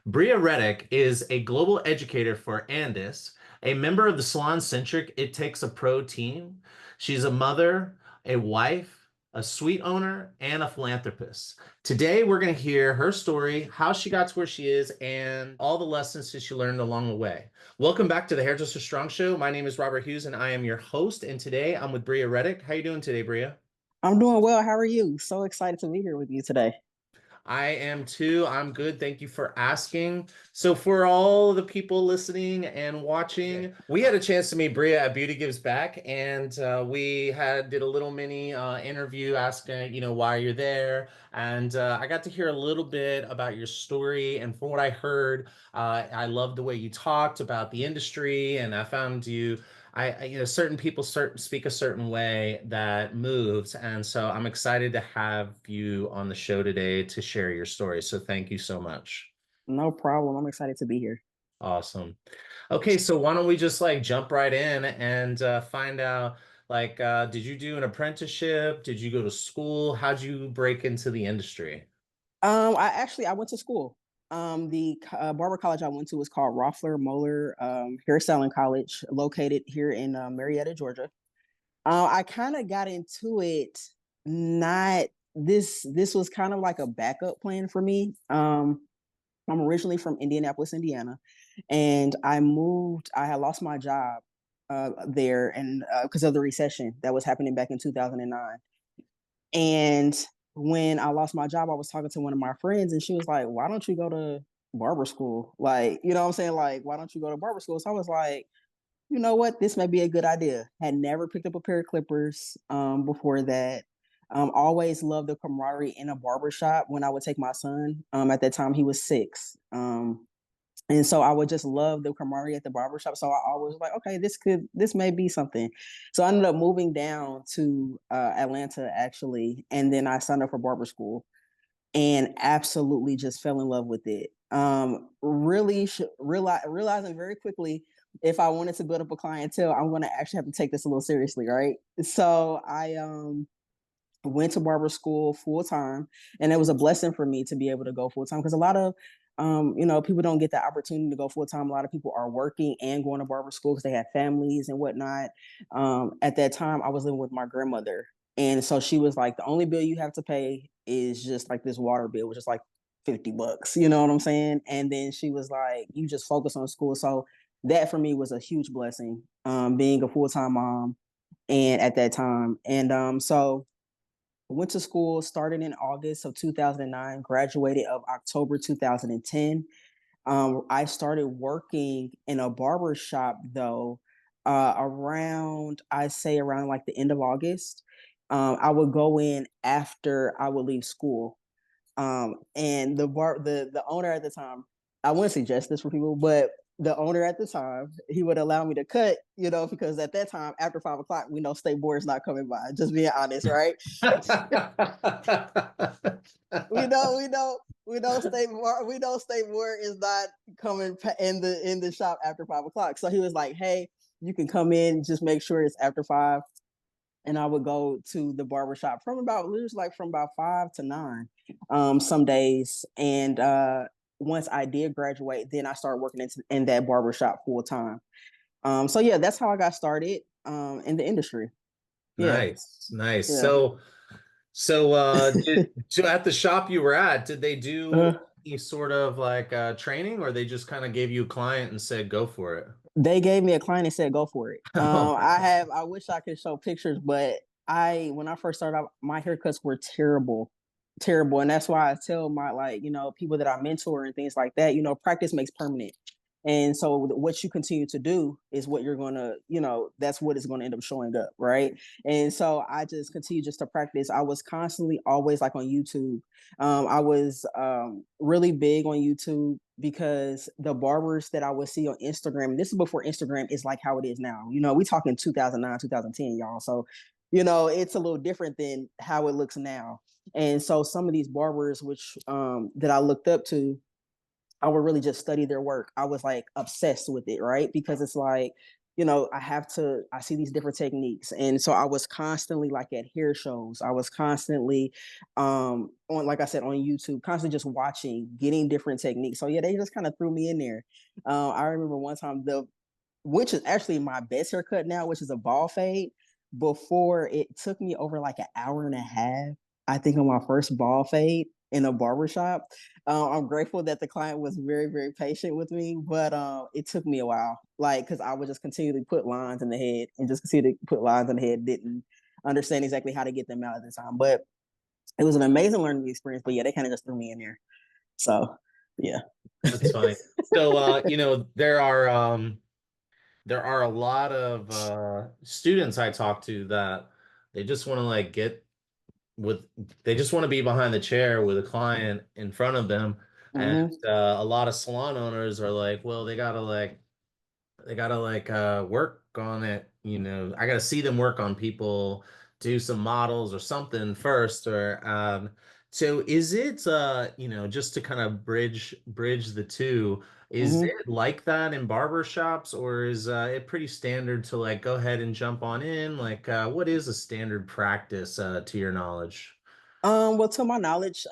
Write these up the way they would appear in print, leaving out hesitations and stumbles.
Brea Retic is a global educator for Andis, a member of the Salon Centric It Takes a Pro team. She's a mother, a wife, a suite owner, and a philanthropist. Today, we're going to hear her story, how she got to where she is, and all the lessons that she learned along the way. Welcome back to the Hairdresser Strong Show. My name is Robert Hughes, and I am your host. And today, I'm with Brea Retic. How you doing today, Brea? I'm doing well. How are you? So excited to be here with you today. I am too. I'm good. Thank you for asking. So, for all the people listening and watching, we had a chance to meet Brea at Beauty Gives Back, and we had did a little mini interview asking, why you're there, and I got to hear a little bit about your story. And from what I heard, I loved the way you talked about the industry, and I found you certain people speak a certain way that moves. And so I'm excited to have you on the show today to share your story. So thank you so much. No problem. I'm excited to be here. Awesome. Okay, so why don't we just like jump right in and find out did you do an apprenticeship? Did you go to school? How'd you break into the industry? I went to school. The barber college I went to was called Roffler Moeller Hairstyling College, located here in Marietta, Georgia. I kind of got into it. Not this was kind of like a backup plan for me. I'm originally from Indianapolis, Indiana, and I moved. I had lost my job there, and because of the recession that was happening back in 2009. And when I lost my job, I was talking to one of my friends, and she was like, "Why don't you go to barber school? Like, you know what I'm saying? Like, why don't you go to barber school?" So I was like, you know what, this may be a good idea. Had never picked up a pair of clippers before that. Always loved the camaraderie in a barber shop when I would take my son. At that time, he was 6. And so I would just love the camaraderie at the barbershop. So I always was like, okay, this may be something. So I ended up moving down to Atlanta actually. And then I signed up for barber school and absolutely just fell in love with it. Realizing very quickly, if I wanted to build up a clientele, I'm going to actually have to take this a little seriously, right? So I went to barber school full time, and it was a blessing for me to be able to go full time because a lot of people don't get the opportunity to go full time. A lot of people are working and going to barber school because they have families and whatnot. At that time, I was living with my grandmother, and so she was like, the only bill you have to pay is just like this water bill, which is like $50. You know what I'm saying? And then she was like, you just focus on school. So that for me was a huge blessing, being a full time mom, and at that time, and so went to school, started in August of 2009, graduated of October 2010. I started working in a barber shop though, I say around like the end of August. I would go in after I would leave school. And the owner at the time, I wouldn't suggest this for people, but the owner at the time, he would allow me to cut, because at that time, after 5 o'clock, we know state board is not coming by. Just being honest, right? we know state board is not coming in the shop after 5 o'clock. So he was like, "Hey, you can come in, just make sure it's after 5." And I would go to the barbershop from about 5 to 9, some days. And once I did graduate, then I started working in that barbershop full time. So yeah, that's how I got started in the industry. Yeah, Nice, nice. yeah. So at the shop you were at, did they do uh, any sort of like training, or they just kind of gave you a client and said go for it? they gave me a client and said go for it. Oh, I wish I could show pictures, but when I first started out, my haircuts were terrible, terrible. And that's why I tell my, like, people that I mentor and things like that, practice makes permanent. And so what you continue to do is what you're going to, that's what is going to end up showing up. Right. And so I just continue just to practice. I was constantly always like on YouTube. I was really big on YouTube because the barbers that I would see on Instagram, this is before Instagram is like how it is now. We talking 2009, 2010, y'all. So, it's a little different than how it looks now. And so some of these barbers, which that I looked up to, I would really just study their work. I was like obsessed with it, right? Because it's like I see these different techniques. And so I was constantly like at hair shows. I was constantly on, like I said, on YouTube, constantly just watching, getting different techniques. So yeah, they just kind of threw me in there. I remember one time which is actually my best haircut now, which is a ball fade. Before it took me over like an hour and a half, I think, on my first ball fade in a barbershop. I'm grateful that the client was very, very patient with me, but it took me a while, like, because I would just continually put lines in the head and just continue to put lines in the head, didn't understand exactly how to get them out at the time. But it was an amazing learning experience. But yeah, they kind of just threw me in there. So yeah. That's funny. So there are a lot of students I talk to that they just want to like get with they just want to be behind the chair with a client in front of them. And Hmm. a lot of salon owners are like, well, they gotta work on it, I gotta see them work on people, do some models or something first. Or so is it just to kind of bridge the two, is Hmm. it like that in barber shops, or is it pretty standard to like go ahead and jump on in? Like what is a standard practice to your knowledge? Well, to my knowledge,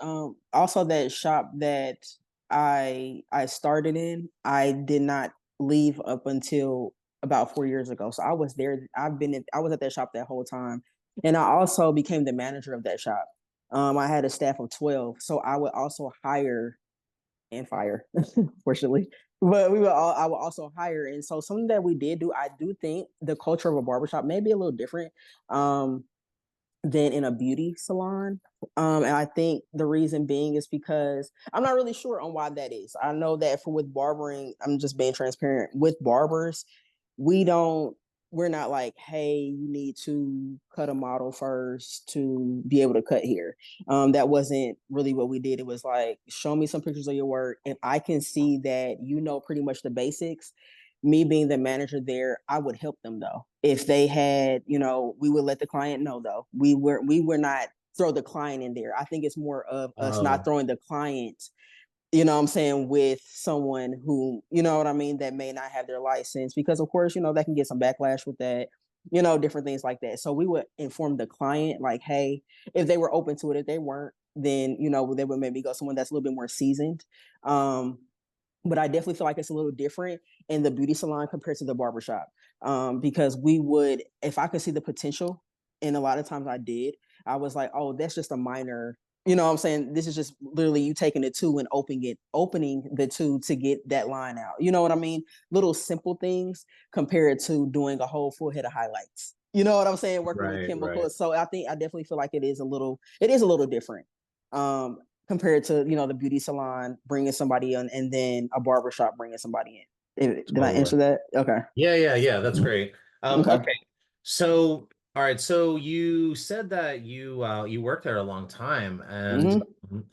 also that shop that I started in, I did not leave up until about 4 years ago. So I was there. I was at that shop that whole time, and I also became the manager of that shop. I had a staff of 12, so I would also hire and fire, fortunately. But I would also hire, and so something that we did do, I do think the culture of a barbershop may be a little different. Than in a beauty salon. And I think the reason being is because I'm not really sure on why that is. I know that for with barbering, I'm just being transparent with barbers, we don't we're not like, hey, you need to cut a model first to be able to cut here. That wasn't really what we did. It was like, show me some pictures of your work. If I can see that you know pretty much the basics, me being the manager there, I would help them though. If they had, we would let the client know though. We were not throw the client in there. I think it's more of us not Oh, throwing the client, what I'm saying, with someone who, what I mean, that may not have their license, because of course, that can get some backlash with that, different things like that. So we would inform the client like, hey, if they were open to it. If they weren't, then, they would maybe go someone that's a little bit more seasoned. But I definitely feel like it's a little different in the beauty salon compared to the barbershop. Because we would, if I could see the potential, and a lot of times I did, I was like, oh, that's just a minor, what I'm saying? This is just literally you taking the two and opening the two to get that line out. You know what I mean? Little simple things compared to doing a whole full head of highlights. You know what I'm saying? Working with right, right. chemicals. So I definitely feel like it is a little different. Compared to the beauty salon bringing somebody in, and then a barbershop bringing somebody in. Did I Totally. answer that? Okay. Yeah, that's great. Okay. Okay. So, all right, so you said that you worked there a long time, Hmm.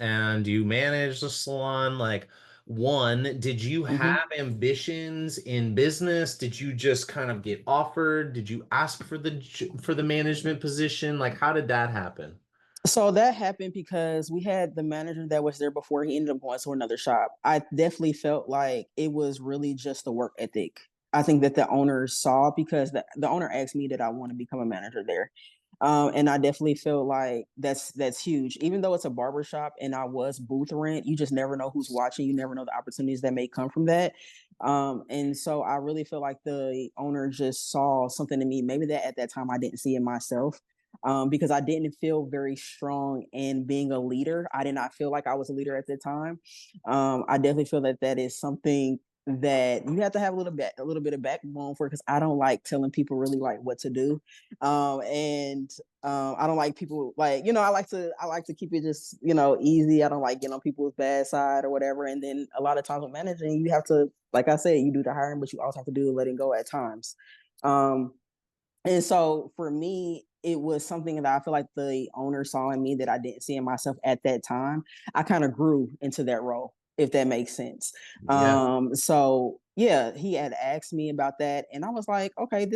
and you managed a salon. Like, one, did you Hmm. have ambitions in business? Did you just kind of get offered? Did you ask for the management position? Like, how did that happen? So that happened because we had the manager that was there before. He ended up going to another shop. I definitely felt like it was really just the work ethic. I think that the owner saw, because the owner asked me that I want to become a manager there. And I definitely feel like that's huge. Even though it's a barber shop and I was booth rent, you just never know who's watching. You never know the opportunities that may come from that. And so I really feel like the owner just saw something in me, maybe that at that time I didn't see in myself, because I didn't feel very strong in being a leader. I did not feel like I was a leader at the time. I definitely feel that that is something that you have to have a little bit of backbone for, because I don't like telling people really like what to do. And I don't like people, like, I like to keep it just, easy. I don't like getting on people's bad side or whatever. And then a lot of times with managing, you have to, like I said, you do the hiring, but you also have to do the letting go at times. Um, and so for me, it was something that I feel like the owner saw in me that I didn't see in myself at that time. I kind of grew into that role, if that makes sense. Yeah. So yeah, he had asked me about that, and I was like, okay,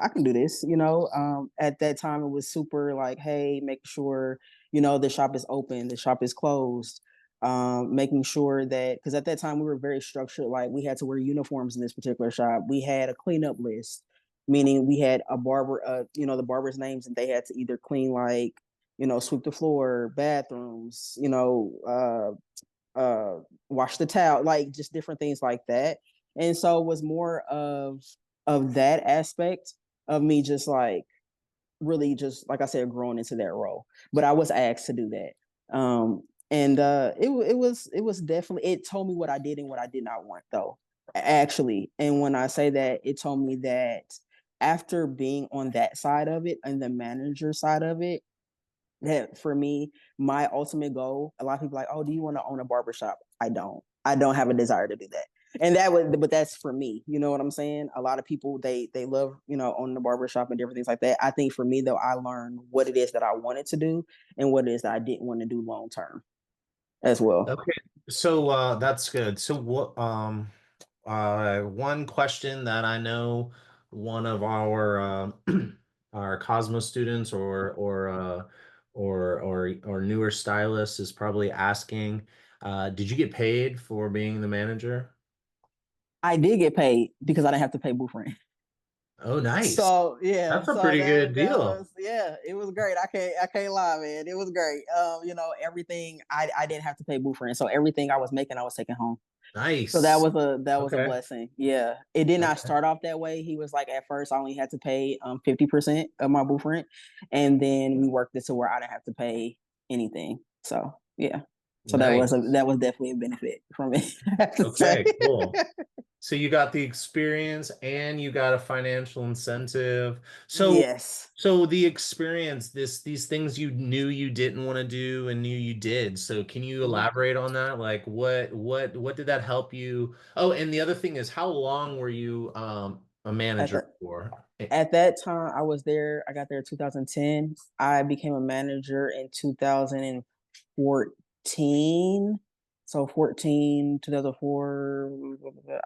I can do this. At that time, it was super like, hey, make sure the shop is open, the shop is closed. Making sure that, because at that time we were very structured, like we had to wear uniforms in this particular shop. We had a cleanup list. meaning we had a barber, the barber's names, and they had to either clean like, sweep the floor, bathrooms, wash the towel, like just different things like that. And so it was more of that aspect of me just like really just like I said, growing into that role. But I was asked to do that. And it was definitely, it told me what I did and what I did not want though, actually. And when I say that, it told me that after being on that side of it and the manager side of it, that for me, my ultimate goal, a lot of people are like, oh, do you want to own a barbershop? I don't have a desire to do that. And but that's for me. You know what I'm saying? A lot of people, they love, owning a barbershop and different things like that. I think for me though, I learned what it is that I wanted to do and what it is that I didn't want to do long term as well. Okay, so that's good. So what one question that I know one of our our Cosmos students or newer stylists is probably asking, did you get paid for being the manager? I did get paid because I didn't have to pay booth rent. Oh, nice. So yeah, That's a so pretty good that deal. was, yeah, it was great. I can't lie, man. It was great. Everything I didn't have to pay booth rent, so everything I was making I was taking home. So Nice. that was a Okay. blessing. Yeah, it did not Okay. start off that way. He was like, at first I only had to pay 50% of my booth rent, and then we worked it to where I didn't have to pay anything. So yeah, so Nice. that was definitely a benefit from it. I have to say. Okay, cool. So you got the experience and you got a financial incentive. So Yes. so the experience, these things you knew you didn't want to do and knew you did. So can you Mhm. elaborate on that? Like what did that help you? Oh, and the other thing is how long were you a At manager the for? at that time, I was there. I got there in 2010. I became a manager in 2014. So 14, 2004.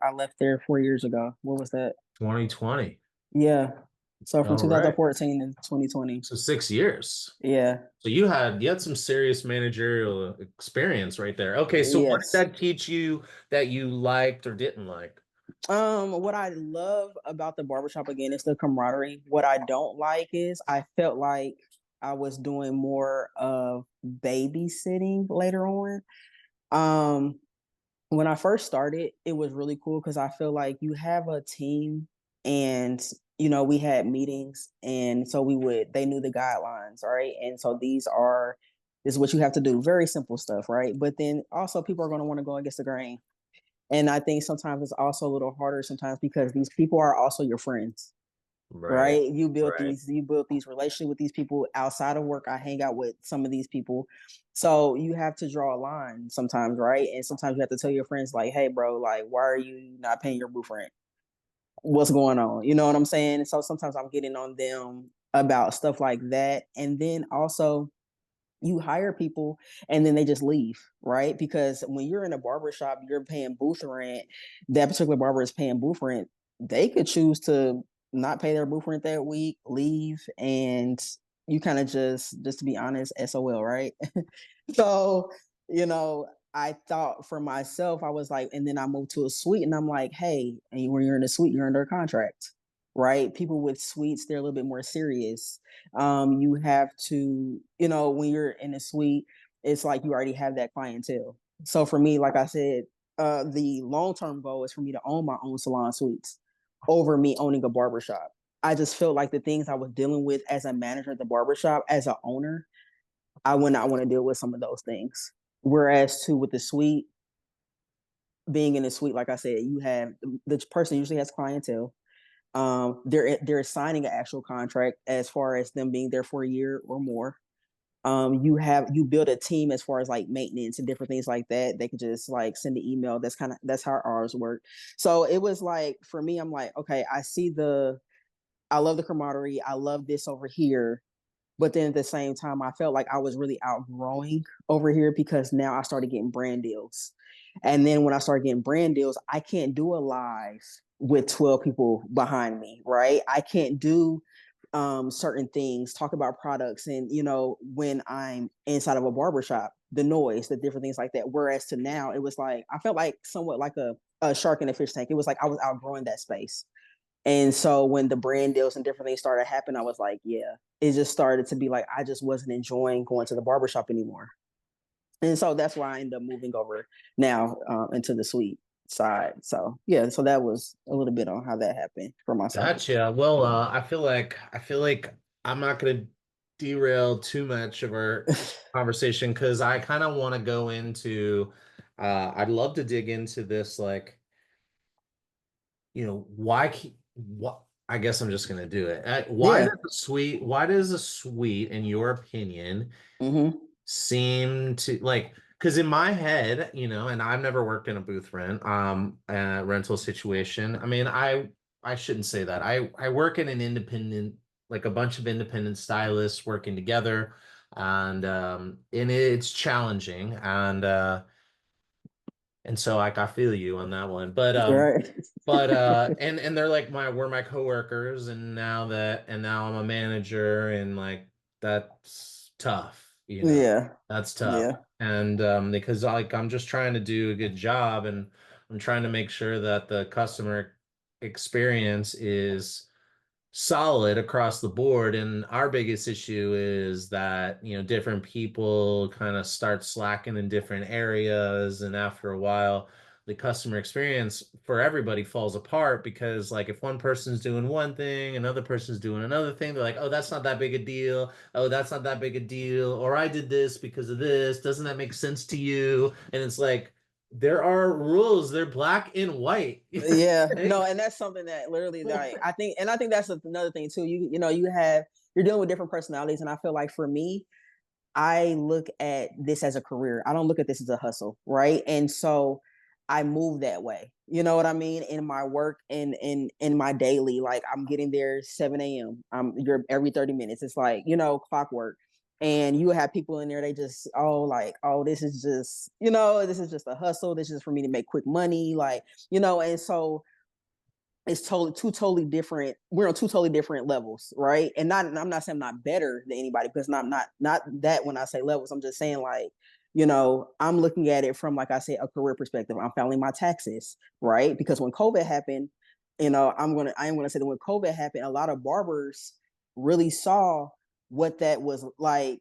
I left there 4 years ago. What was that? 2020. Yeah. So from All right. 2014 to 2020. So 6 years. Yeah. So you had some serious managerial experience right there. Okay, so what did Yes. that teach you that you liked or didn't like? What I love about the barbershop again is the camaraderie. What I don't like is I felt like I was doing more of babysitting later on. Um, when I first started, it was really cool because I feel like you have a team, and we had meetings, and so they knew the guidelines, right? And so this is what you have to do. Very simple stuff, right? But then also people are going to want to go against the grain. And I think sometimes it's also a little harder sometimes because these people are also your friends, Right. right? Right. You built these relationships with these people outside of work. I hang out with some of these people. So you have to draw a line sometimes, right? And sometimes you have to tell your friends like, hey bro, like why are you not paying your booth rent? What's going on? You know what I'm saying? So sometimes I'm getting on them about stuff like that. And then also you hire people and then they just leave, right? Because when you're in a barber shop, you're paying booth rent. That particular barber is paying booth rent. They could choose to not pay their booth rent that week, leave, and you kind of just to be honest, SOL, right? So, I thought for myself, I was like, and then I moved to a suite and I'm like, hey, and when you're in a suite, you're under a contract, right? People with suites, they're a little bit more serious. You have to, when you're in a suite, it's like you already have that clientele. So for me, like I said, the long-term goal is for me to own my own salon suites over me owning a barbershop. I just felt like the things I was dealing with as a manager at the barbershop, as an owner, I would not want to deal with some of those things. Whereas too with the suite, being in the suite, like I said, you have the person usually has clientele. They're signing an actual contract as far as them being there for a year or more. You build a team as far as like maintenance and different things like that. They could just like send an email. That's how ours work. So it was like for me, I'm like, okay, I love the camaraderie. I love this over here. But then at the same time, I felt like I was really outgrowing over here because now I started getting brand deals. And then when I started getting brand deals, I can't do a live with 12 people behind me, right? I can't do certain things, talk about products, and when I'm inside of a barbershop, the noise, the different things like that. Whereas to now, it was like I felt like somewhat like a shark in a fish tank. It was like I was outgrowing that space. And so when the brand deals and different things started happening, I was like, yeah, it just started to be like, I just wasn't enjoying going to the barbershop anymore. And so that's why I ended up moving over now into the suite side. So yeah, so that was a little bit on how that happened for myself. Gotcha. Well, I feel like I'm not gonna derail too much of our conversation because I kind of want to go into I'd love to dig into this like, what I guess I'm just gonna do it. Yeah. Why does a suite, in your opinion, Hmm. seem to like because in my head, and I've never worked in a booth rental situation. I mean, I shouldn't say that. I work in an independent, like a bunch of independent stylists working together, and it's challenging, and so like I feel you on that one. Right. And they're like my coworkers, and now I'm a manager, and like that's tough, Yeah. That's tough. Yeah. And because like I'm just trying to do a good job, and I'm trying to make sure that the customer experience is solid across the board. And our biggest issue is that, different people kind of start slacking in different areas. And after a while, the customer experience for everybody falls apart because, like, if one person's doing one thing, another person's doing another thing, they're like, oh, that's not that big a deal. Oh, that's not that big a deal. Or I did this because of this. Doesn't that make sense to you? And it's like, there are rules, they're black and white. Yeah, Right? no, and that's something that literally, like, I think that's another thing too. You're dealing with different personalities, and I feel like for me, I look at this as a career. I don't look at this as a hustle, right? And so I move that way. You know what I mean? In my work and in my daily, like I'm getting there 7 a.m. You're every 30 minutes. It's like, clockwork. And you have people in there, they just, this is just, this is just a hustle. This is for me to make quick money. And so it's totally different. We're on two totally different levels, right? And I'm not saying I'm not better than anybody because not that when I say levels, I'm just saying like, I'm looking at it from, like I said, a career perspective. I'm filing my taxes, right? Because when COVID happened, I am gonna say that when COVID happened, a lot of barbers really saw what that was like.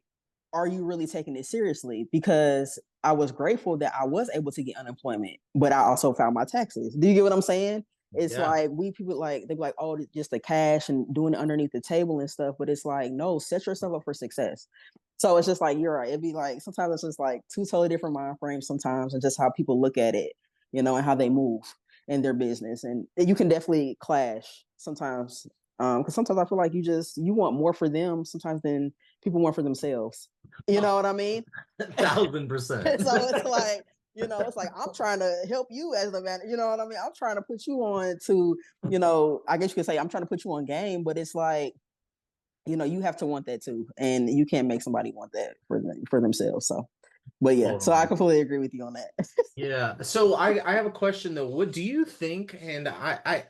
Are you really taking it seriously? Because I was grateful that I was able to get unemployment, but I also filed my taxes. Do you get what I'm saying? It's Yeah. like we people like they be like, oh, just the cash and doing it underneath the table and stuff. But it's like, no, set yourself up for success. So it's just like you're right. It'd be like sometimes it's just like two totally different mind frames sometimes, and just how people look at it, and how they move in their business. And you can definitely clash sometimes. Because sometimes I feel like you want more for them sometimes than people want for themselves. You know what I mean? 1,000%. So it's like, it's like I'm trying to help you as the man. You know what I mean? I'm trying to put you on to, I guess you could say I'm trying to put you on game, but it's like, you have to want that too, and you can't make somebody want that for themselves. So, but yeah, so I Totally. completely agree with you on that. Yeah. So I have a question though. What do you think? And I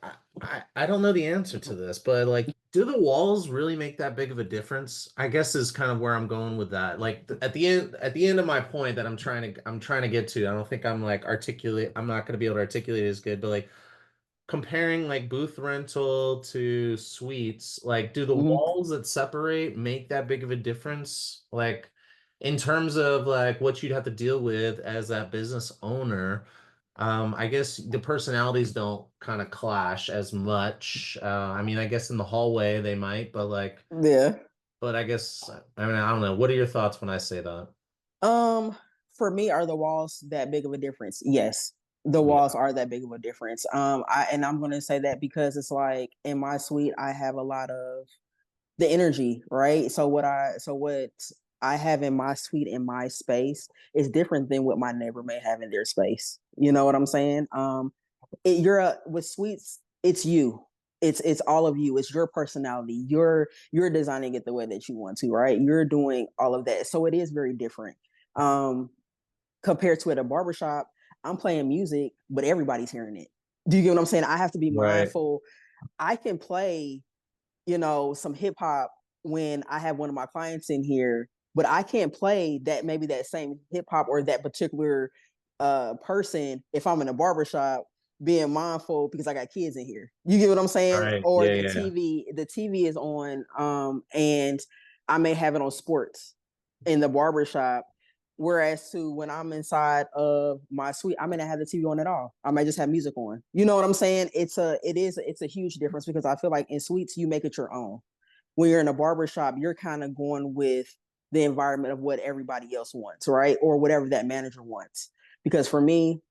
don't know the answer to this, but like, do the walls really make that big of a difference? I guess is kind of where I'm going with that. Like at the end of my point that I'm trying to get to. I don't think I'm like articulate. I'm not going to be able to articulate it as good, but like comparing like booth rental to suites, like do the Mhm. walls that separate make that big of a difference? Like in terms of like what you'd have to deal with as that business owner. I guess the personalities don't kind of clash as much. I mean, I guess in the hallway they might, Yeah. but I guess I mean I don't know. What are your thoughts when I say that? Um, for me, are the walls that big of a difference? Yes, the walls Yeah. are that big of a difference. I'm gonna say that because it's like in my suite, I have a lot of the energy, right? So what I have in my suite in my space is different than what my neighbor may have in their space. You know what I'm saying? With suites, it's you. It's all of you. It's your personality. You're designing it the way that you want to, right? You're doing all of that. So it is very different. Um, Compared to at a barbershop, I'm playing music, but everybody's hearing it. Do you get what I'm saying? I have to be Right. mindful. I can play, some hip hop when I have one of my clients in here, but I can't play that same hip hop or that particular person if I'm in a barbershop being mindful because I got kids in here. You get what I'm All saying? right. Or Yeah, yeah. the TV is on, and I may have it on sports in the barbershop. Whereas to when I'm inside of my suite, I may not have the TV on at all. I might just have music on. You know what I'm saying? It's a huge difference because I feel like in suites you make it your own. When you're in a barbershop, you're kind of going with the environment of what everybody else wants, right? Or whatever that manager wants. Because for me,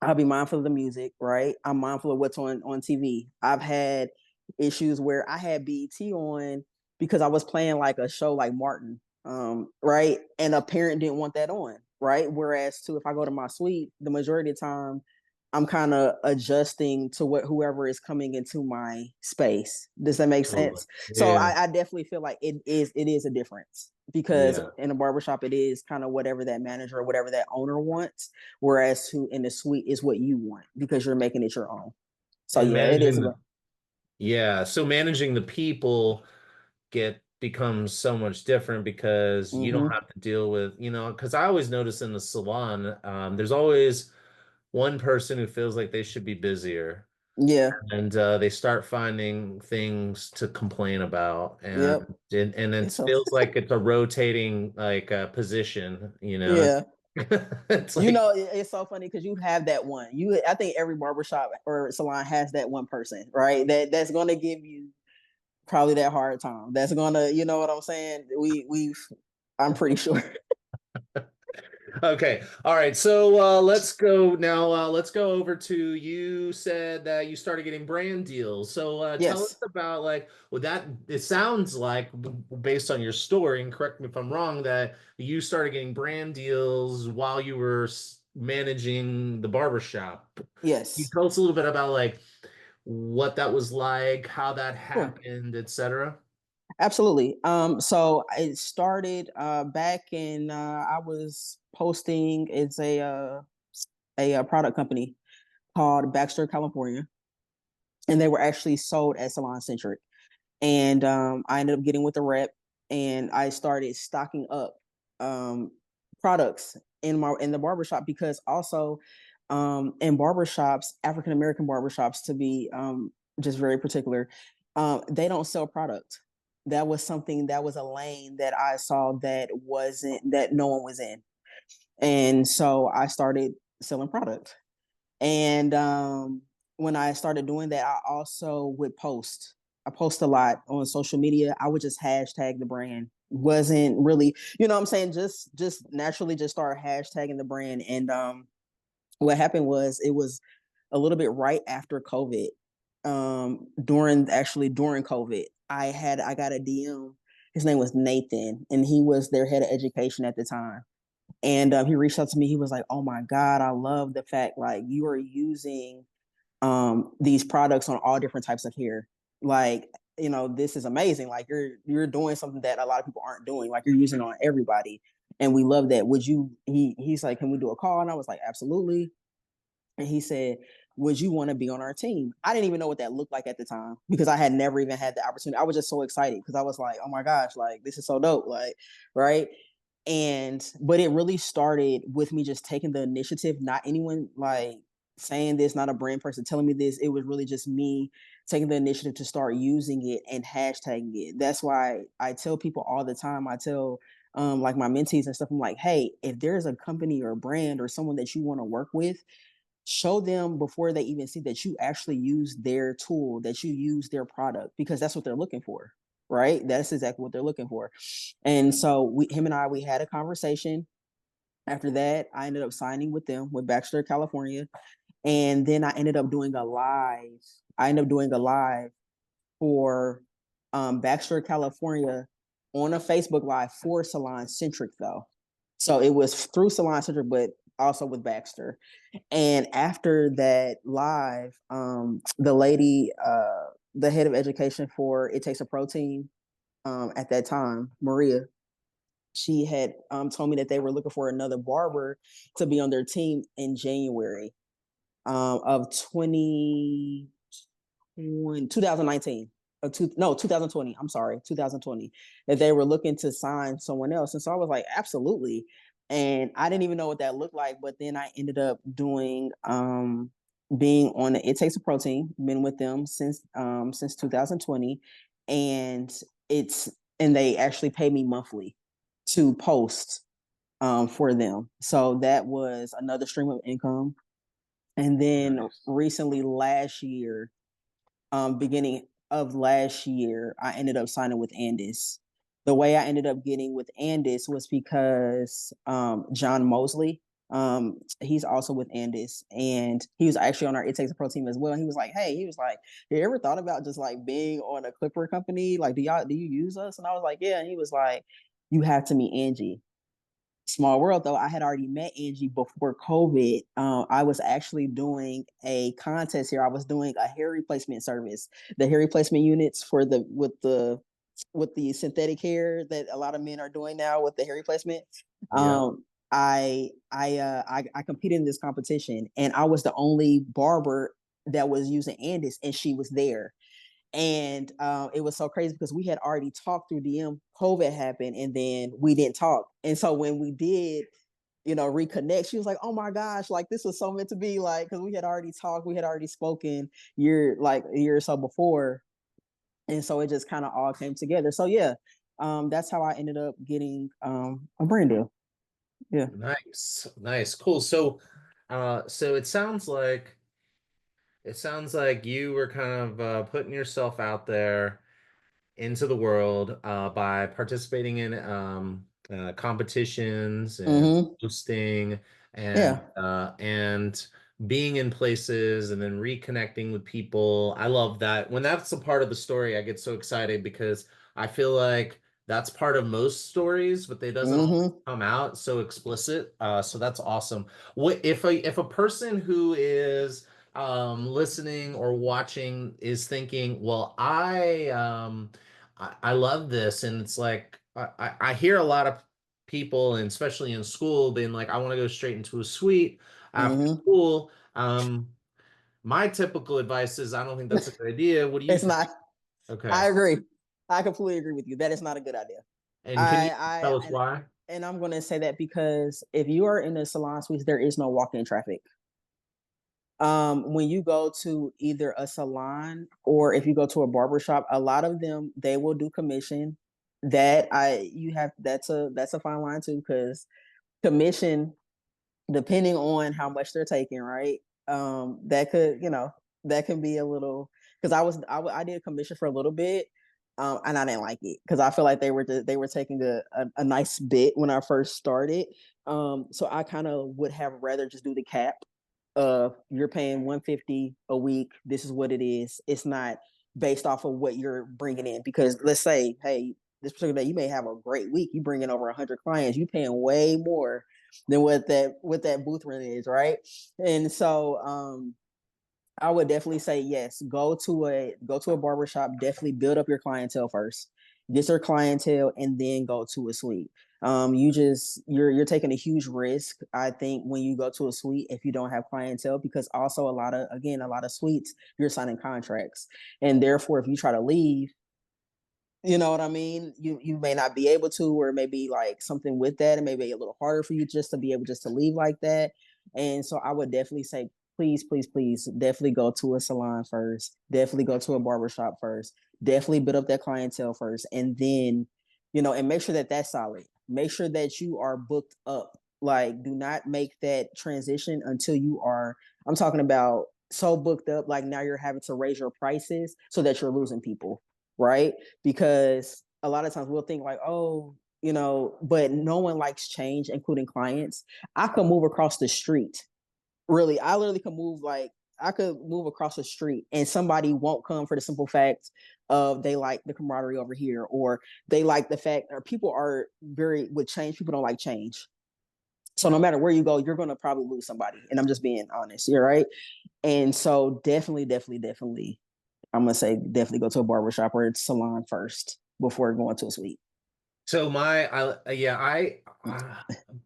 I'll be mindful of the music, right? I'm mindful of what's on TV. I've had issues where I had BET on because I was playing like a show like Martin, right? And a parent didn't want that on, right? Whereas too, if I go to my suite, the majority of the time I'm kind of adjusting to what whoever is coming into my space. Does that make Totally. sense? So Yeah. I definitely feel like it is a difference because Yeah. in a barbershop it is kind of whatever that manager or whatever that owner wants, whereas who in the suite is what you want because you're making it your own. So And yeah, it is managing about. the yeah, so managing the people get becomes so much different because you don't Mm-hmm. have to deal with, because I always notice in the salon, there's always one person who feels like they should be busier, Yeah. and they start finding things to complain about, and Yep. and it It's so. feels like it's a rotating like position, Yeah. it's You like, know, it's so funny because you have that one. I think every barbershop or salon has that one person, right? That's going to give you probably that hard time. That's gonna, you know what I'm saying? I'm pretty sure. okay. All right. So let's go now. Let's go over to you said that you started getting brand deals. So tell us Yes. about like, well, that it sounds like based on your story, and correct me if I'm wrong, that you started getting brand deals while you were managing the barbershop. Can you Yes. tell us a little bit about like what that was like, how that Sure. happened, etc.? Absolutely. So it started back in I was posting. It's a product company called Baxter California, and they were actually sold at Salon Centric. And I ended up getting with the rep, and I started stocking up um, products in the barbershop because also in barbershops, African American barbershops, to be just very particular, they don't sell product. That was something that was a lane that I saw that no one was in, and so I started selling product. And when I started doing that, I also would post. I post a lot on social media. I would just hashtag the brand. Wasn't really, you know what I'm saying? Just naturally just start hashtagging the brand. And what happened was it was a little bit right after COVID. During COVID, I got a DM. His name was Nathan, and he was their head of education at the time. And he reached out to me. He was like, "Oh my God, I love the fact like you are using these products on all different types of hair. Like, this is amazing. Like you're doing something that a lot of people aren't doing. Like you're using it on everybody, and we love that. Would you?" He's like, "Can we do a call?" And I was like, "Absolutely." And he said, "Would you want to be on our team?" I didn't even know what that looked like at the time because I had never even had the opportunity. I was just so excited because I was like, "Oh my gosh, like this is so dope!" Like, right? But it really started with me just taking the initiative, not anyone like saying this, not a brand person telling me this. It was really just me taking the initiative to start using it and hashtagging it. That's why I tell people all the time. I tell like my mentees and stuff, I'm like, hey, if there's a company or a brand or someone that you want to work with, show them before they even see that you actually use their tool, that you use their product, because that's what they're looking for, right? That's exactly what they're looking for. And so him and we had a conversation. After that, I ended up signing with them with Baxter, California. And then I ended up doing a live. I ended up doing a live for Baxter, California on a Facebook Live for Salon Centric, though. So it was through Salon Centric, but also with Baxter. And after that live, the lady, the head of education for It Takes a Protein at that time, Maria, she had told me that they were looking for another barber to be on their team in January of 2019. No, 2020. I'm sorry, 2020. That they were looking to sign someone else. And so I was like, absolutely. And I didn't even know what that looked like. But then I ended up doing being on It Takes a Protein, been with them since 2020, and it's and they actually pay me monthly to post for them. So that was another stream of income. And then Nice. recently, beginning of last year, I ended up signing with Andis. The way I ended up getting with Andis was because John Mosley, he's also with Andis, and he was actually on our It Takes a Pro team as well. And he was like, "Hey, he was like, you ever thought about just like being on a clipper company? Like, do you use us?" And I was like, "Yeah." And he was like, "You have to meet Angie." Small world though, I had already met Angie before COVID. I was actually doing a contest here. I was doing a hair replacement service, the hair replacement units for with the synthetic hair that a lot of men are doing now with the hair replacement. Yeah. I competed in this competition, and I was the only barber that was using Andis, and she was there. And it was so crazy because we had already talked through DM. COVID happened, and then we didn't talk. And so when we did, reconnect, she was like, "Oh my gosh, like this was so meant to be." Like, because we had already talked, we had already spoken a year or so before, and so it just kind of all came together. So yeah, that's how I ended up getting a brand deal. Yeah. Nice. Nice. Cool. So, so it sounds like you were kind of putting yourself out there into the world by participating in competitions and Mm-hmm. hosting Yeah. and being in places and then reconnecting with people. I love that. When that's a part of the story, I get so excited because I feel like that's part of most stories, but they doesn't always Mm-hmm. come out so explicit. So that's awesome. What if a person who is listening or watching is thinking, well, I love this, and it's like I hear a lot of people, and especially in school, being like, I want to go straight into a suite after Mm-hmm. school. My typical advice is, I don't think that's a good idea. What do you It's think? not. Okay, I agree. I completely agree with you. That is not a good idea. and can you I tell us why? and I'm going to say that because if you are in the salon suites, there is no walk-in traffic. When you go to either a salon or if you go to a barbershop, a lot of them they will do commission. That's a fine line too, because commission, depending on how much they're taking, right? That could, that can be a little, because I did commission for a little bit, and I didn't like it because I feel like they were taking a nice bit when I first started. So I kind of would have rather just do the cap. You're paying 150 a week. This is what it is. It's not based off of what you're bringing in, because let's say, hey, this particular day you may have a great week. You bring in over 100 clients. You paying way more than what that booth rent is, right? And so I would definitely say yes. Go to a barbershop. Definitely build up your clientele first. Get your clientele, and then go to a suite. You're taking a huge risk, I think, when you go to a suite if you don't have clientele, because also a lot of suites you're signing contracts, and therefore if you try to leave, you know what I mean? You may not be able to, or maybe like something with that, and maybe a little harder for you just to be able just to leave like that. And so I would definitely say, please, please, please, definitely go to a salon first. Definitely go to a barbershop first. Definitely build up that clientele first, and then, and make sure that that's solid. Make sure that you are booked up. Like, do not make that transition until you are. I'm talking about so booked up, like now you're having to raise your prices so that you're losing people, right? Because a lot of times we'll think like, oh, but no one likes change, including clients. I could move across the street. Really, I literally could move like I could move across the street and somebody won't come for the simple fact of they like the camaraderie over here, or they like the fact, or people are very with change. People don't like change. So no matter where you go, you're gonna probably lose somebody. And I'm just being honest, you're right. And so definitely, definitely, definitely I'm gonna say definitely go to a barbershop or a salon first before going to a suite. So yeah,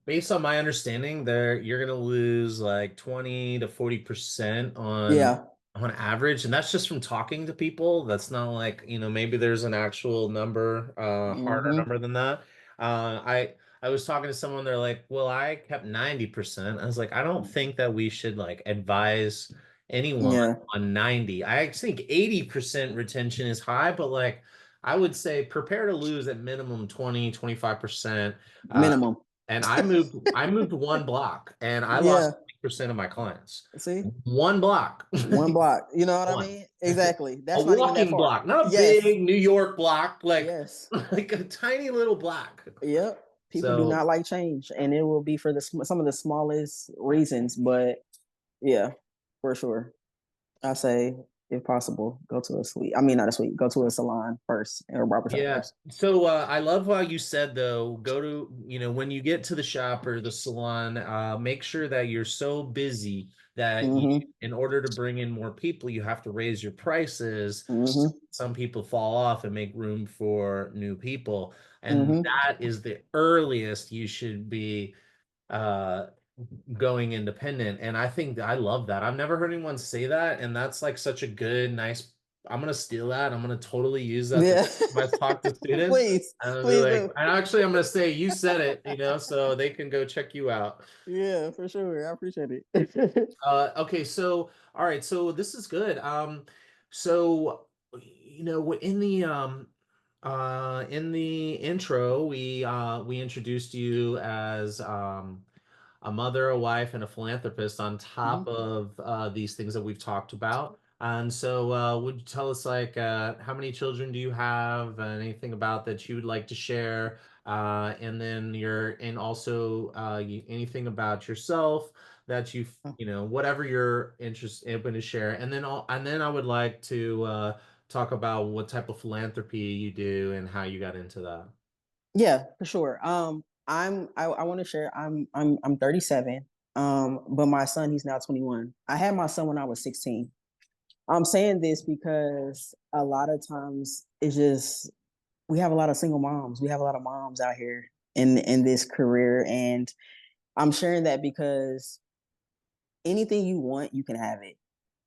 based on my understanding, there you're gonna lose like 20 to 40% Yeah. on average, and that's just from talking to people. That's not like, maybe there's an actual number, harder Mm-hmm. number than that. I was talking to someone, they're like, well, I kept 90%. I was like, I don't think that we should like advise anyone Yeah. on 90. I think 80% retention is high, but like I would say prepare to lose at minimum 20, 25%. Uh, Minimum. and I moved one block and I lost Yeah. 20% of my clients. See, One block. one block. You know what I One. mean? Exactly. A That's not even that walking far. block, not a Yes. big New York block, like Yes. like a tiny little block. Yep. People do So not like change, and it will be for some of the smallest reasons. But yeah, for sure. I say, if possible, go to a suite. I mean, not a suite. Go to a salon first or a barbershop yeah. first. So I love how you said though, go to, when you get to the shop or the salon, make sure that you're so busy that Mm-hmm. in order to bring in more people, you have to raise your prices. Mm-hmm. Some people fall off and make room for new people. And Mm-hmm. that is the earliest you should be uh going independent. And I think I love that. I've never heard anyone say that. And that's like such a good, nice. I'm gonna steal that. I'm gonna totally use that the Yeah. next time I talk to students. Please, And I'll be please like, do. and actually I'm gonna say you said it, so they can go check you out. Yeah, for sure. I appreciate it. Okay, so all right, so this is good. So in the intro, we introduced you as a mother, a wife, and a philanthropist on top Mhm. of these things that we've talked about. And so, would you tell us like how many children do you have? Anything about that you would like to share? And then and also anything about yourself that whatever you're interested open to share. And then I would like to talk about what type of philanthropy you do and how you got into that. Yeah, for sure. I want to share. I'm 37. But my son, he's now 21. I had my son when I was 16. I'm saying this because a lot of times it's just we have a lot of single moms. We have a lot of moms out here in this career, and I'm sharing that because anything you want, you can have it.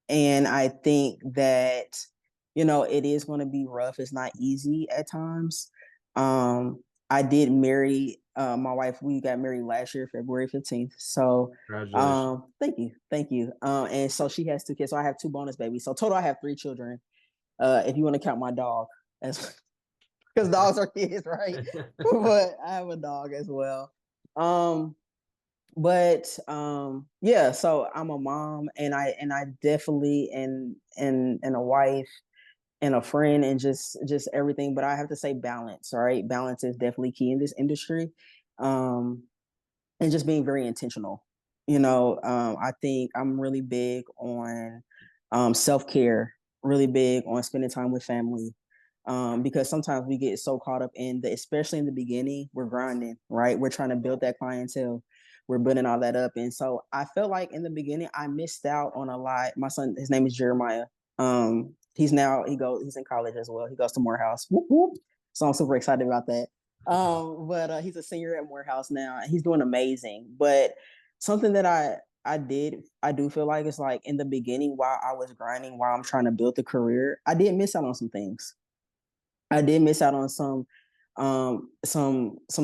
And I think that, it is going to be rough. It's not easy at times. I did marry my wife. We got married last year, February 15th. So Congratulations. thank you. Thank you. And so she has 2 kids. So I have 2 bonus babies. So total, I have 3 children. If you want to count my dog as because dogs are kids, right? But I have a dog as well. Um, but yeah, so I'm a mom, and I definitely and a wife and a friend, and just everything. But I have to say balance. All right, balance is definitely key in this industry. um and just being very intentional. I think I'm really big on self-care, really big on spending time with family. Because sometimes we get so caught up in especially in the beginning, we're grinding, right? We're trying to build that clientele. We're building all that up. And so I felt like in the beginning, I missed out on a lot. My son, his name is Jeremiah. He's in college as well. He goes to Morehouse. Whoop, whoop. So I'm super excited about that. But he's a senior at Morehouse now, and he's doing amazing. But something that I do feel like it's like in the beginning while I was grinding, while I'm trying to build the career, I did miss out on some things. I did miss out on some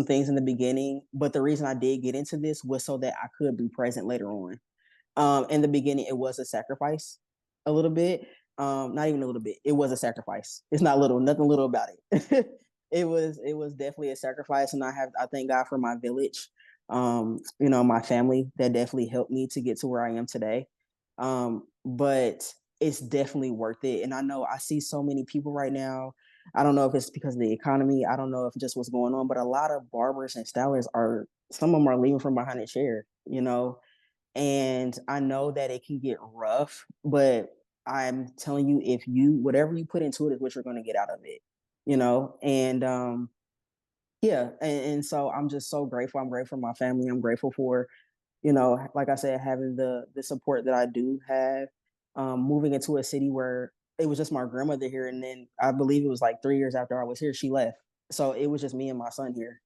things in the beginning, but the reason I did get into this was so that I could be present later on. In the beginning, it was a sacrifice, a little bit. Not even a little bit. It was a sacrifice. It's not little, nothing little about it. It was definitely a sacrifice, and I thank God for my village. My family that definitely helped me to get to where I am today. But it's definitely worth it, and I know I see so many people right now. I don't know if it's because of the economy. I don't know if just what's going on, but a lot of barbers and stylists some of them are leaving from behind a chair. And I know that it can get rough, but I'm telling you, if whatever you put into it is what you're going to get out of it, and yeah. And so I'm just so grateful. I'm grateful for my family. I'm grateful for, like I said, having the support that I do have. Moving into a city where it was just my grandmother here. And then I believe it was like 3 years after I was here, she left. So it was just me and my son here.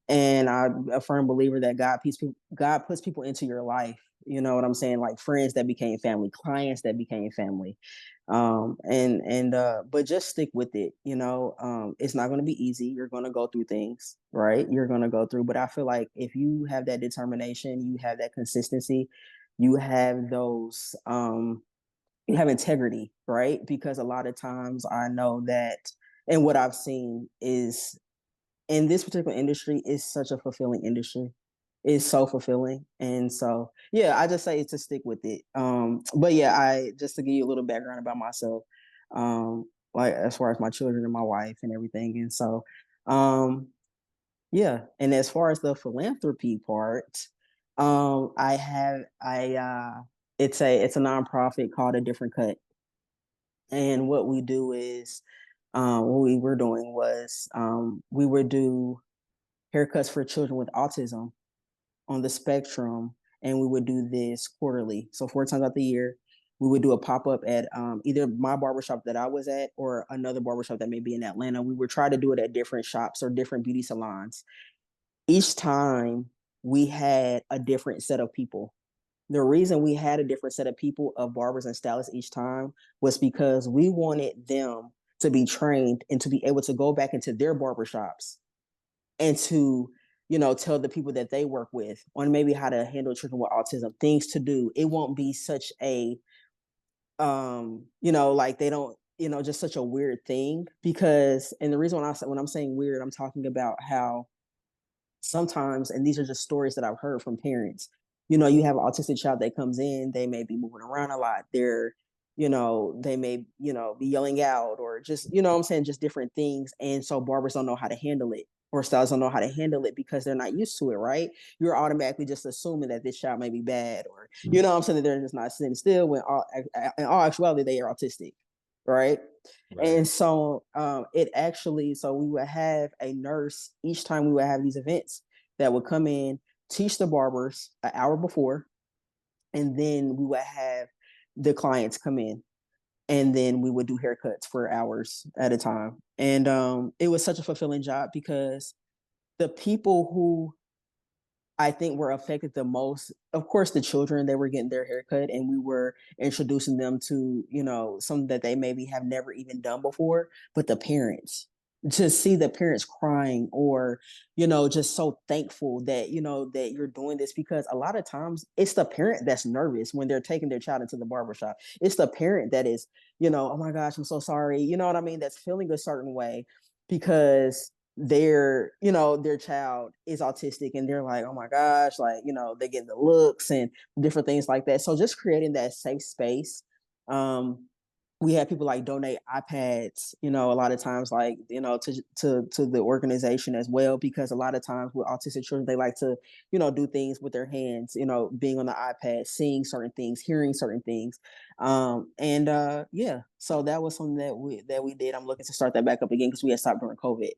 And I'm a firm believer that God puts people into your life. You know what I'm saying? Like friends that became family, clients that became family. But just stick with it. It's not going to be easy. You're going to go through things, right? You're going to go through. But I feel like if you have that determination, you have that consistency, you have those. you have integrity, right? Because a lot of times I know that, and what I've seen is in this particular industry is such a fulfilling industry. It's so fulfilling. And so, yeah, I just say to stick with it. But yeah, I just to give you a little background about myself, like as far as my children and my wife and everything. And so, um, yeah. And as far as the philanthropy part, it's a nonprofit called A Different Cut. And what we do is, what we were doing was, we would do haircuts for children with autism on the spectrum, and we would do this quarterly. So 4 times out the year, we would do a pop up at either my barbershop that I was at or another barbershop that may be in Atlanta. We would try to do it at different shops or different beauty salons. Each time we had a different set of people. The reason we had a different set of people of barbers and stylists each time was because we wanted them to be trained and to be able to go back into their barbershops and to tell the people that they work with on maybe how to handle children with autism, things to do. It won't be such a like they don't, just such a weird thing. Because, and the reason when I'm saying weird, I'm talking about how sometimes, and these are just stories that I've heard from parents, you have an autistic child that comes in, they may be moving around a lot, they may be yelling out, or just, I'm saying, just different things. And so barbers don't know how to handle it, or stylists don't know how to handle it, because they're not used to it, right? You're automatically just assuming that this child may be bad, or I'm saying, that they're just not sitting still, when in all actuality they are autistic, right? Right. And so so we would have a nurse each time we would have these events that would come in, teach the barbers an hour before, and then we would have the clients come in, and then we would do haircuts for hours at a time. And it was such a fulfilling job, because the people who I think were affected the most, of course, the children, they were getting their haircut, and we were introducing them to, something that they maybe have never even done before. But the parents, to see the parents crying, or, just so thankful that, that you're doing this, because a lot of times it's the parent that's nervous when they're taking their child into the barbershop. It's the parent that is, oh my gosh, I'm so sorry. You know what I mean? That's feeling a certain way because their child is autistic, and they're like, oh my gosh, like, they get the looks and different things like that. So just creating that safe space. We have people like donate iPads, a lot of times, like, to the organization as well, because a lot of times with autistic children, they like to, do things with their hands, being on the iPad, seeing certain things, hearing certain things. And yeah, so that was something that we did. I'm looking to start that back up again, because we had stopped during COVID.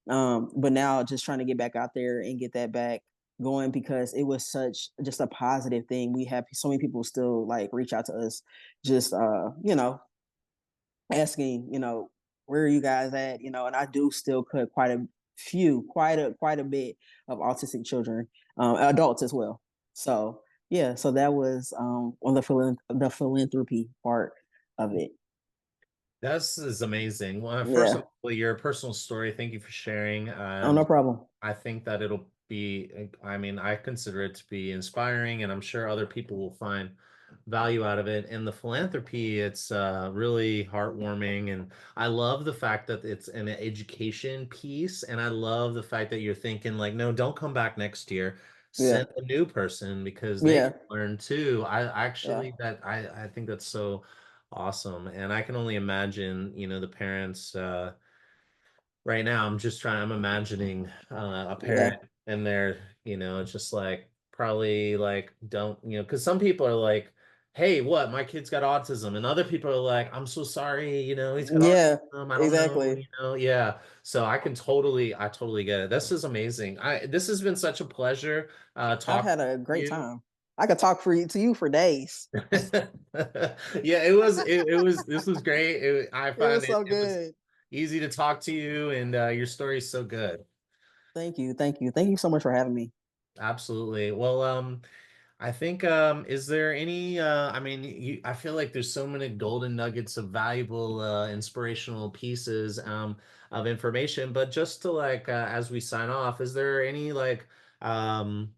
But now just trying to get back out there and get that back going, because it was such just a positive thing. We have so many people still like reach out to us, just asking, where are you guys at? And I do still cut quite a bit of autistic children, adults as well. So yeah, so that was on the philanthropy part of it. This is amazing. Well, first of Yeah. all, your personal story, thank you for sharing. Oh, no problem. I think that it'll be, I mean, I consider it to be inspiring, and I'm sure other people will find value out of it. And the philanthropy, it's really heartwarming. And I love the fact that it's an education piece. And I love the fact that you're thinking, like, no, don't come back next year. Yeah. Send a new person because they can Yeah. learn too. I Yeah. actually, I think that's so awesome. And I can only imagine, the parents, right now I'm imagining a parent, Yeah. and they're, just like probably like don't, because some people are like, hey, what, my kid's got autism, and other people are like, I'm so sorry, he's got Yeah. autism, I don't know, Exactly. yeah. So I totally get it. This is amazing. This has been such a pleasure I've talking had a to great you. time. I could talk to you for days. Yeah, this was great. I It find was it so it was good. easy to talk to you, and your story is so good. Thank you. Thank you. Thank you so much for having me. Absolutely. Well, I think is there any I mean, I feel like there's so many golden nuggets of valuable inspirational pieces of information, but just to like as we sign off, is there any like um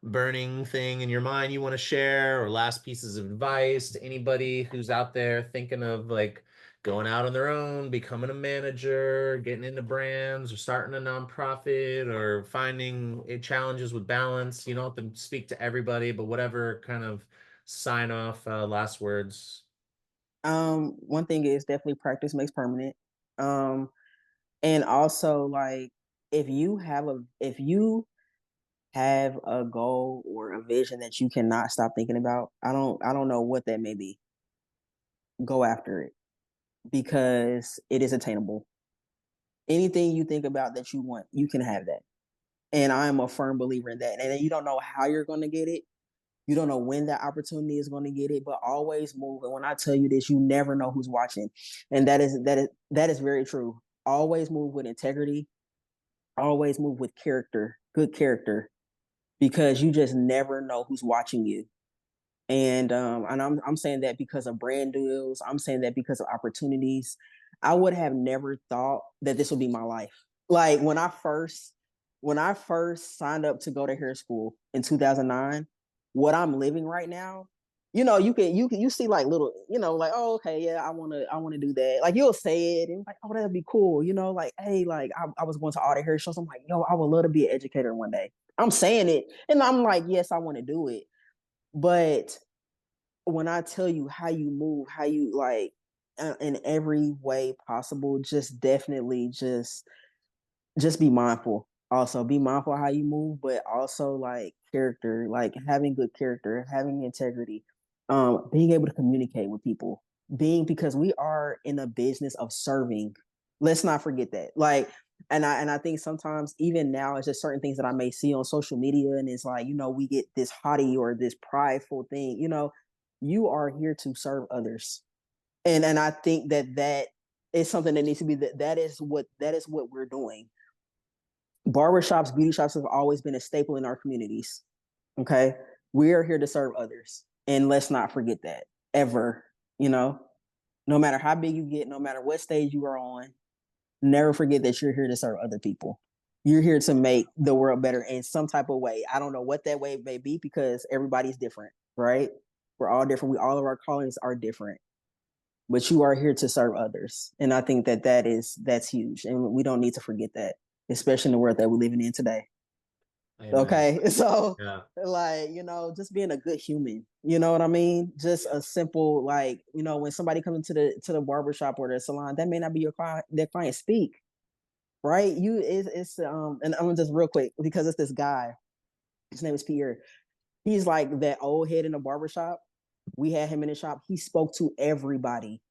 burning thing in your mind you want to share, or last pieces of advice to anybody who's out there thinking of like going out on their own, becoming a manager, getting into brands, or starting a nonprofit, or finding challenges with balance? You don't have to speak to everybody, but whatever kind of sign off, last words. One thing is definitely practice makes permanent. Um, and also like if you have a goal or a vision that you cannot stop thinking about, I don't know what that may be. Go after it because it is attainable. Anything you think about that you want, you can have that. And I am a firm believer in that. And you don't know how you're going to get it. You don't know when that opportunity is going to get it, but always move. And when I tell you this, you never know who's watching. And that is very true. Always move with integrity. Always move with character, good character, because you just never know who's watching you. And I'm saying that because of brand deals. I'm saying that because of opportunities. I would have never thought that this would be my life. Like when I first signed up to go to hair school in 2009, what I'm living right now, you see like little, like, oh, okay, yeah, I want to do that. Like you'll say it and like, oh, that'd be cool, like, hey, like I was going to all the hair shows. I'm like, yo, I would love to be an educator one day. I'm saying it and I'm like, yes, I want to do it. But when I tell you how you move, how you like in every way possible, just definitely just be mindful. Also, be mindful how you move, but also like character, like having good character, having integrity, being able to communicate with people, because we are in a business of serving. Let's not forget that. Like, and I think sometimes even now it's just certain things that I may see on social media, and it's like we get this haughty or this prideful thing. You are here to serve others, and I think that is something that needs to be that is what we're doing. Barbershops, beauty shops have always been a staple in our communities. Okay. We are here to serve others. And let's not forget that ever, you know, no matter how big you get, no matter what stage you are on, never forget that you're here to serve other people. You're here to make the world better in some type of way. I don't know what that way may be because everybody's different, right? We're all different. All of our callings are different, but you are here to serve others. And I think that's huge. And we don't need to forget that, especially in the world that we're living in today. Amen. Okay. So Yeah. like, just being a good human, you know what I mean? Just a simple, like, when somebody comes into the barbershop or the salon, that may not be their client speak, right? And I'm just real quick because it's this guy, his name is Pierre. He's like that old head in the barbershop. We had him in the shop. He spoke to everybody.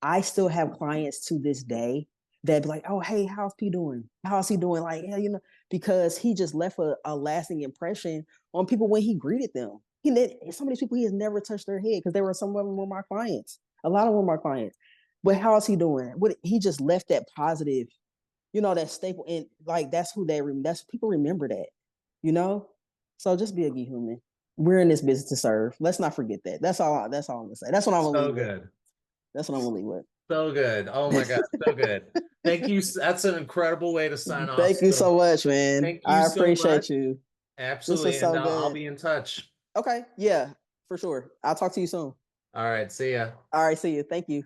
I still have clients to this day that be like, oh, hey, how's P doing? How's he doing? Like, yeah, because he just left a lasting impression on people when he greeted them. Some of these people, he has never touched their head because some of them were my clients. A lot of them were my clients. But how's he doing? He just left that positive, that staple. And like, that's who people remember that, you know? So just be a good human. We're in this business to serve. Let's not forget that. That's all I'm gonna say. That's what I'm gonna So leave with. good. That's what I'm gonna leave with. So good. Oh my God. So good. Thank you. That's an incredible way to sign off. Thank you So so much, man. thank you I so much. appreciate you. This was Absolutely. And so I'll good. be in touch. Okay. Yeah, for sure. I'll talk to you soon. All right. See ya. All right. See you. Thank you.